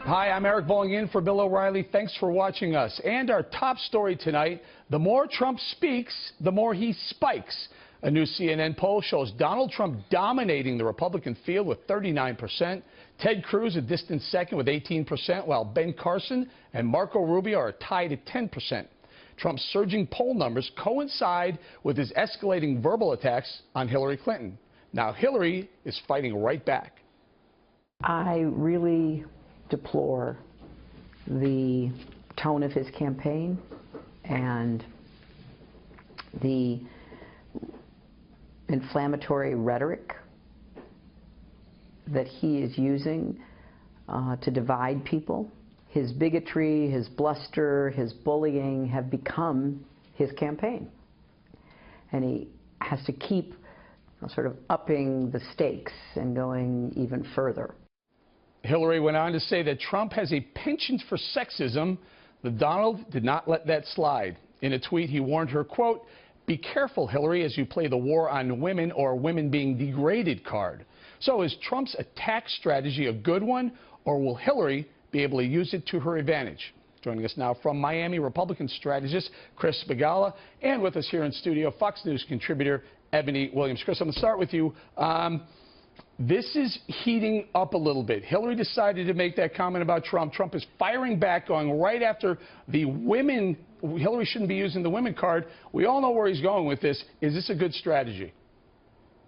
Hi, I'm Eric Bolling in for Bill O'Reilly. Thanks for watching us. And our top story tonight, the more Trump speaks, the more he spikes. A new CNN poll shows Donald Trump dominating the Republican field with 39%. Ted Cruz a distant second with 18%, while Ben Carson and Marco Rubio are tied at 10%. Trump's surging poll numbers coincide with his escalating verbal attacks on Hillary Clinton. Now Hillary is fighting right back. I really deplore the tone of his campaign and the inflammatory rhetoric that he is using to divide people. His bigotry, his bluster, his bullying have become his campaign. And he has to keep sort of upping the stakes and going even further. Hillary went on to say that Trump has a penchant for sexism. The Donald did not let that slide. In a tweet, he warned her, quote, "Be careful, Hillary, as you play the war on women or women being degraded card." So is Trump's attack strategy a good one, or will Hillary be able to use it to her advantage? Joining us now from Miami, Republican strategist Chris Begala, and with us here in studio, Fox News contributor Ebony Williams. Chris, I'm going to start with you. This is heating up a little bit. Hillary decided to make that comment about Trump. Trump is firing back, going right after the women. Hillary shouldn't be using the women card. We all know where he's going with this. Is this a good strategy?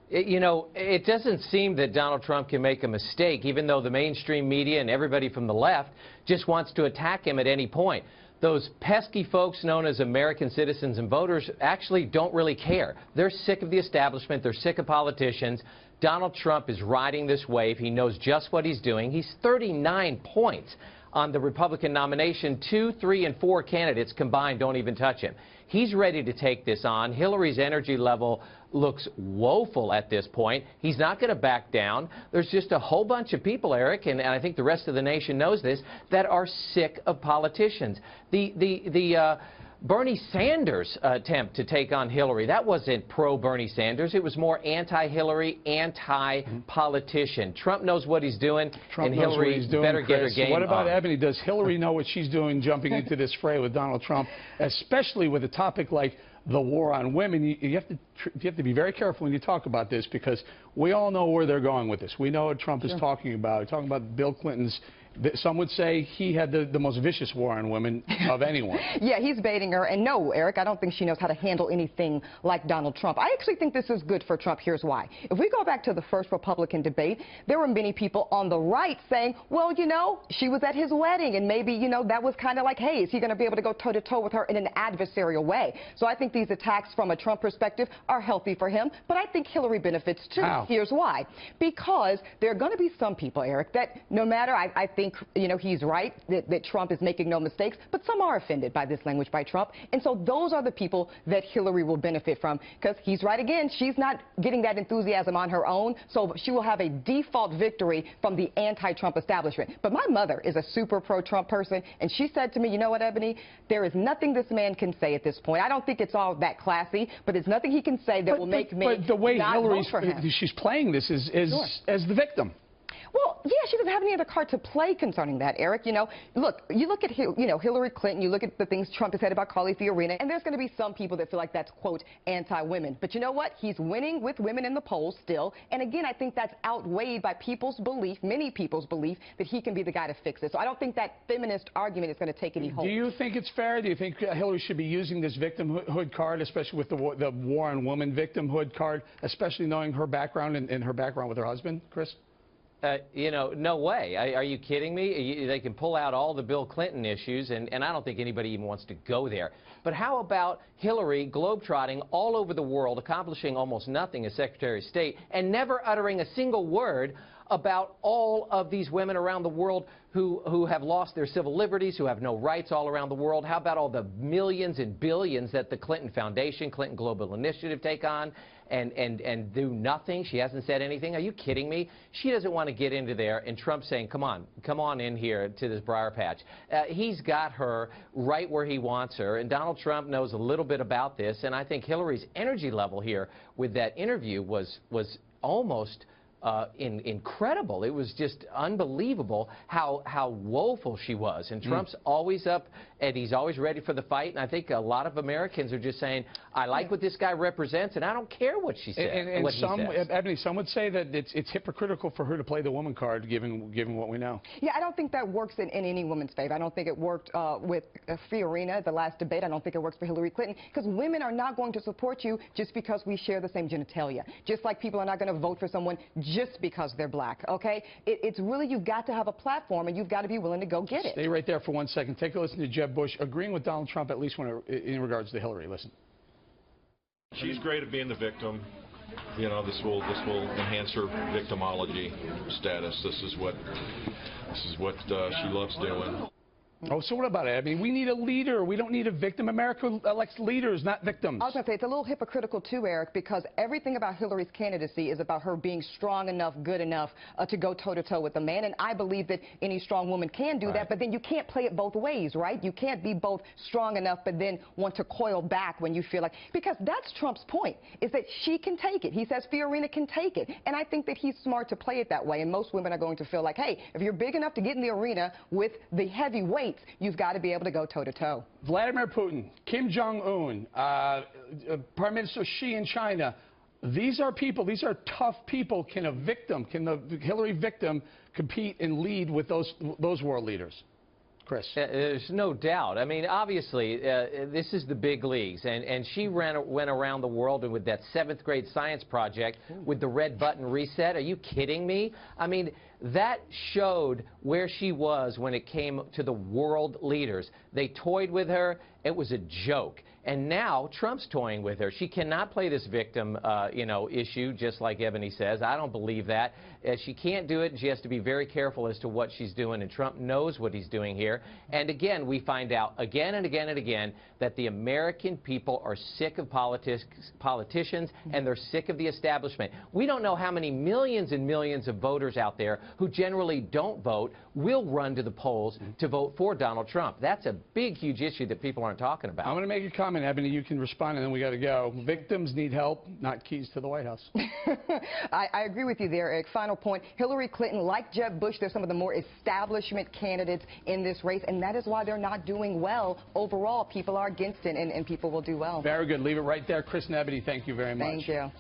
You know, it doesn't seem that Donald Trump can make a mistake, even though the mainstream media and everybody from the left just wants to attack him at any point. Those pesky folks known as American citizens and voters actually don't really care. They're sick of the establishment. They're sick of politicians. Donald Trump is riding this wave. He knows just what he's doing. He's 39 points on the Republican nomination. 2, 3, and 4 candidates combined don't even touch him. He's ready to take this on. Hillary's energy level looks woeful at this point. He's not going to back down. There's just a whole bunch of people, Eric, and I think the rest of the nation knows this, that are sick of politicians. The Bernie Sanders attempt to take on Hillary, that wasn't pro-Bernie Sanders. It was more anti-Hillary, anti-politician. Trump knows what he's doing, and Hillary better get her game on. What about on. Ebony? Does Hillary know what she's doing jumping into this fray with Donald Trump, especially with a topic like the war on women? You have to be very careful when you talk about this, because we all know where they're going with this. We know what Trump is talking about Bill Clinton's. Some would say he had the most vicious war on women of anyone. Yeah, he's baiting her. And no, Eric, I don't think she knows how to handle anything like Donald Trump. I actually think this is good for Trump. Here's why. If we go back to the first Republican debate, there were many people on the right saying, well, you know, she was at his wedding, and maybe, you know, that was kind of like, hey, is he going to be able to go toe-to-toe with her in an adversarial way? So I think these attacks from a Trump perspective are healthy for him, but I think Hillary benefits too. How? Here's why. Because there are going to be some people, Eric, that no matter, I think, you know, he's right that Trump is making no mistakes, but some are offended by this language by Trump. And so those are the people that Hillary will benefit from, because he's right again. She's not getting that enthusiasm on her own, so she will have a default victory from the anti-Trump establishment. But my mother is a super pro-Trump person, and she said to me, you know what, Ebony, there is nothing this man can say at this point. I don't think it's all that classy, but there's nothing he can say that will make me But the way not Hillary's vote for him. She's playing this is Sure. as the victim. Well, yeah, she doesn't have any other card to play concerning that, Eric. You know, look, you look at, you know, Hillary Clinton, you look at the things Trump has said about Carly Fiorina, and there's going to be some people that feel like that's, quote, anti-women. But you know what? He's winning with women in the polls still. And again, I think that's outweighed by people's belief, many people's belief, that he can be the guy to fix it. So I don't think that feminist argument is going to take any hold. Do you think it's fair? Do you think Hillary should be using this victimhood card, especially with the war on women victimhood card, especially knowing her background and her background with her husband, Chris? You know, no way. Are you kidding me? They can pull out all the Bill Clinton issues, and I don't think anybody even wants to go there. But how about Hillary globetrotting all over the world, accomplishing almost nothing as Secretary of State, and never uttering a single word about all of these women around the world who have lost their civil liberties, who have no rights all around the world? How about all the millions and billions that the Clinton Foundation, Clinton Global Initiative take on and do nothing? She hasn't said anything. Are you kidding me? She doesn't want to get into there, and Trump's saying, come on in here to this briar patch. He's got her right where he wants her, and Donald Trump knows a little bit about this, and I think Hillary's energy level here with that interview was almost incredible. It was just unbelievable how woeful she was. And Trump's always up, and he's always ready for the fight. And I think a lot of Americans are just saying, I like what this guy represents, and I don't care what she says. And Ebony, some would say that it's hypocritical for her to play the woman card, given what we know. Yeah, I don't think that works in any woman's favor. I don't think it worked with Fiorina at the last debate. I don't think it works for Hillary Clinton, because women are not going to support you just because we share the same genitalia. Just like people are not going to vote for someone just because they're black, okay? It's really, you've got to have a platform, and you've got to be willing to go get it. Stay right there for 1 second. Take a listen to Jeb Bush agreeing with Donald Trump, at least in regards to Hillary. Listen. She's great at being the victim. You know, this will enhance her victimology status. This is what she loves doing. Oh, so what about it? I mean, we need a leader. We don't need a victim. America elects leaders, not victims. I was going to say, it's a little hypocritical too, Eric, because everything about Hillary's candidacy is about her being strong enough, good enough to go toe-to-toe with a man. And I believe that any strong woman can do that, but then you can't play it both ways, right? You can't be both strong enough but then want to coil back when you feel like, because that's Trump's point, is that she can take it. He says Fiorina can take it. And I think that he's smart to play it that way. And most women are going to feel like, hey, if you're big enough to get in the arena with the heavyweights, you've got to be able to go toe-to-toe. Vladimir Putin, Kim Jong-un, Prime Minister Xi in China, these are people, these are tough people. Can the Hillary victim compete and lead with those world leaders? Chris. There's no doubt. I mean, obviously, this is the big leagues, and she went around the world with that 7th grade science project with the red button reset. Are you kidding me? I mean, that showed where she was when it came to the world leaders. They toyed with her. It was a joke. And now Trump's toying with her. She cannot play this victim, issue, just like Ebony says. I don't believe that. She can't do it, and she has to be very careful as to what she's doing, and Trump knows what he's doing here. And again, we find out again and again and again that the American people are sick of politicians, and they're sick of the establishment. We don't know how many millions and millions of voters out there who generally don't vote will run to the polls to vote for Donald Trump. That's a big, huge issue that people aren't talking about. I'm going to make a comment, Ebony. You can respond, and then we got to go. Victims need help, not keys to the White House. I agree with you there, Eric. Final point, Hillary Clinton, like Jeb Bush, they're some of the more establishment candidates in this race, and that is why they're not doing well overall. People are against it, and people will do well. Very good. Leave it right there. Chris and Ebony, thank you very much. Thank you.